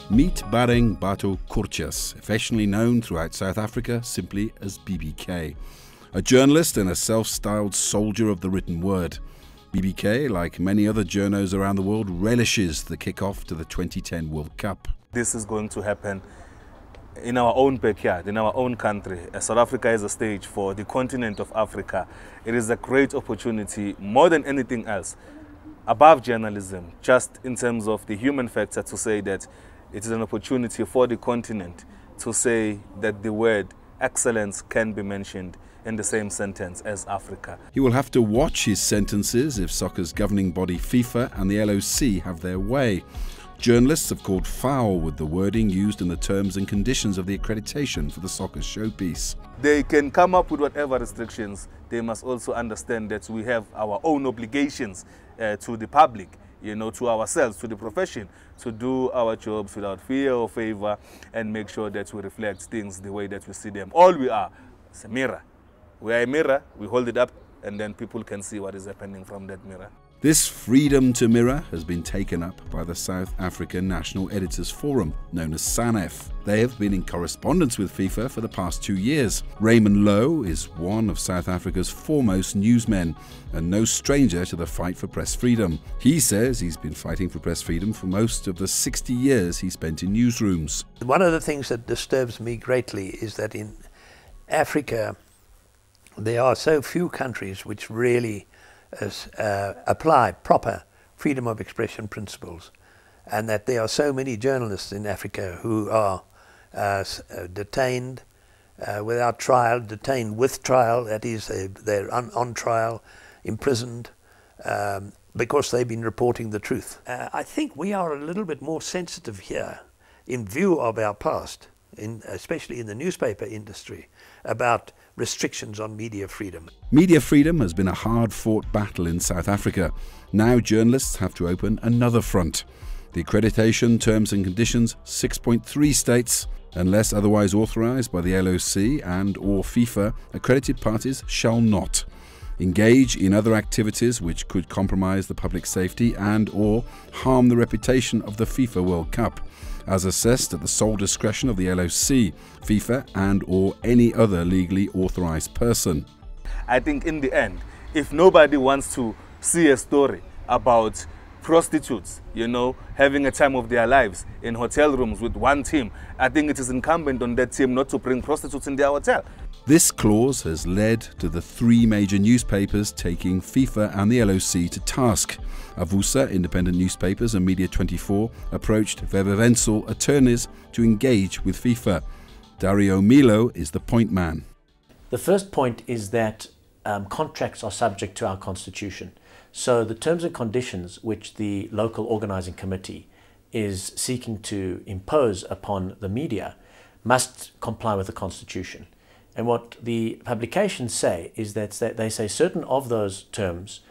Meet Bareng Batho Kortjaas, affectionately known throughout South Africa simply as BBK. A journalist and a self-styled soldier of the written word. BBK, like many other journos around the world, relishes the kick-off to the 2010 World Cup. This is going to happen in our own backyard, in our own country. South Africa is a stage for the continent of Africa. It is a great opportunity, more than anything else, above journalism, just in terms of the human factor, to say that it is an opportunity for the continent to say that the word excellence can be mentioned in the same sentence as Africa. He will have to watch his sentences if soccer's governing body FIFA and the LOC have their way. Journalists have called foul with the wording used in the terms and conditions of the accreditation for the soccer showpiece. They can come up with whatever restrictions. They must also understand that we have our own obligations to the public, to ourselves, to the profession, to do our jobs without fear or favor and make sure that we reflect things the way that we see them. All we are is a mirror. We are a mirror, we hold it up, and then people can see what is happening from that mirror. This freedom to mirror has been taken up by the South African National Editors Forum, known as SANEF. They have been in correspondence with FIFA for the past 2 years. Raymond Lowe is one of South Africa's foremost newsmen and no stranger to the fight for press freedom. He says he's been fighting for press freedom for most of the 60 years he spent in newsrooms. One of the things that disturbs me greatly is that in Africa there are so few countries which really apply proper freedom of expression principles, and that there are so many journalists in Africa who are detained without trial, detained with trial, that is they're on trial, imprisoned, because they've been reporting the truth. I think we are a little bit more sensitive here in view of our past, especially in the newspaper industry, about restrictions on media freedom. Media freedom has been a hard-fought battle in South Africa. Now journalists have to open another front. The accreditation terms and conditions, 6.3 states, unless otherwise authorised by the LOC and/or FIFA, accredited parties shall not engage in other activities which could compromise the public safety and/or harm the reputation of the FIFA World Cup, as assessed at the sole discretion of the LOC, FIFA and/or any other legally authorised person. I think in the end, if nobody wants to see a story about prostitutes, having a time of their lives in hotel rooms with one team, I think it is incumbent on that team not to bring prostitutes in their hotel. This clause has led to the 3 major newspapers taking FIFA and the LOC to task. Avusa, independent newspapers, and Media 24 approached Webber attorneys to engage with FIFA. Dario Milo is the point man. The first point is that contracts are subject to our constitution. So the terms and conditions which the local organising committee is seeking to impose upon the media must comply with the constitution. And what the publications say is that they say certain of those terms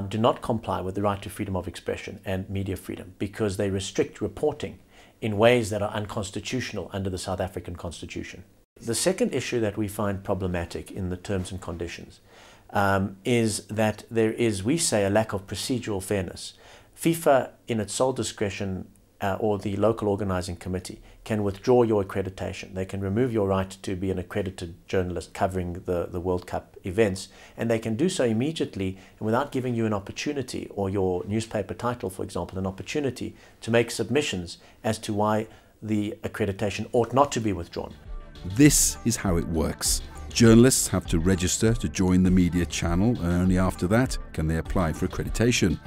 do not comply with the right to freedom of expression and media freedom because they restrict reporting in ways that are unconstitutional under the South African Constitution. The second issue that we find problematic in the terms and conditions is that there is, we say, a lack of procedural fairness. FIFA, in its sole discretion, or the local organising committee, can withdraw your accreditation. They can remove your right to be an accredited journalist covering the World Cup events, and they can do so immediately and without giving you an opportunity, or your newspaper title, for example, an opportunity to make submissions as to why the accreditation ought not to be withdrawn. This is how it works. Journalists have to register to join the media channel, and only after that can they apply for accreditation.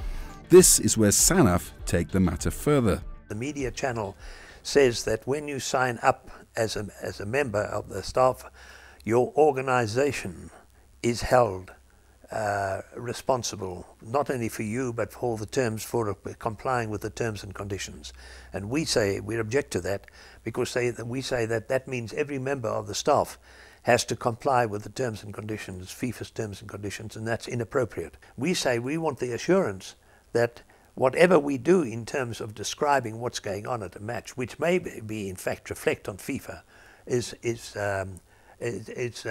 This is where SANEF take the matter further. The media channel says that when you sign up as a member of the staff, your organisation is held responsible not only for you but for the terms, for complying with the terms and conditions. And we object to that because we say that means every member of the staff has to comply with the terms and conditions, FIFA's terms and conditions, and that's inappropriate. We say we want the assurance that whatever we do in terms of describing what's going on at a match, which may be in fact reflect on FIFA, is it's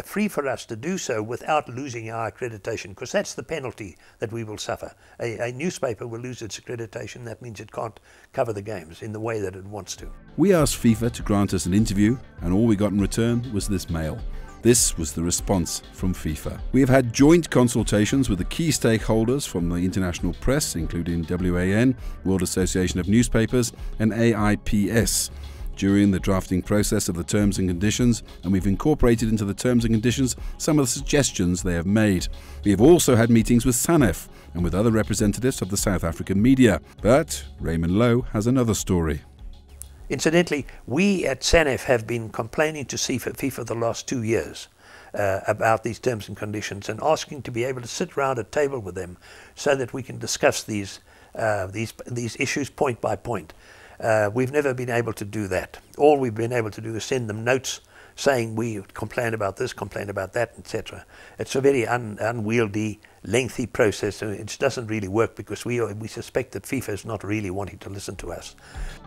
free for us to do so without losing our accreditation, because that's the penalty that we will suffer. A newspaper will lose its accreditation. That means it can't cover the games in the way that it wants to. We asked FIFA to grant us an interview, and all we got in return was this mail. This was the response from FIFA. We have had joint consultations with the key stakeholders from the international press, including WAN, World Association of Newspapers, and AIPS, during the drafting process of the terms and conditions, and we've incorporated into the terms and conditions some of the suggestions they have made. We have also had meetings with SANEF and with other representatives of the South African media. But Raymond Lowe has another story. Incidentally, we at SANEF have been complaining to FIFA the last 2 years about these terms and conditions, and asking to be able to sit around a table with them so that we can discuss these issues point by point. We've never been able to do that. All we've been able to do is send them notes saying we complain about this, complain about that, etc. It's a very unwieldy, lengthy process, and it doesn't really work because we suspect that FIFA is not really wanting to listen to us.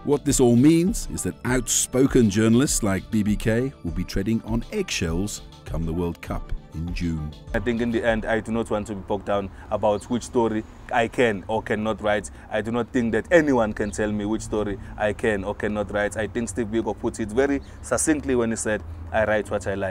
What this all means is that outspoken journalists like BBK will be treading on eggshells come the World Cup in June. I think in the end, I do not want to be bogged down about which story I can or cannot write. I do not think that anyone can tell me which story I can or cannot write. I think Steve Biko put it very succinctly when he said, I write what I like.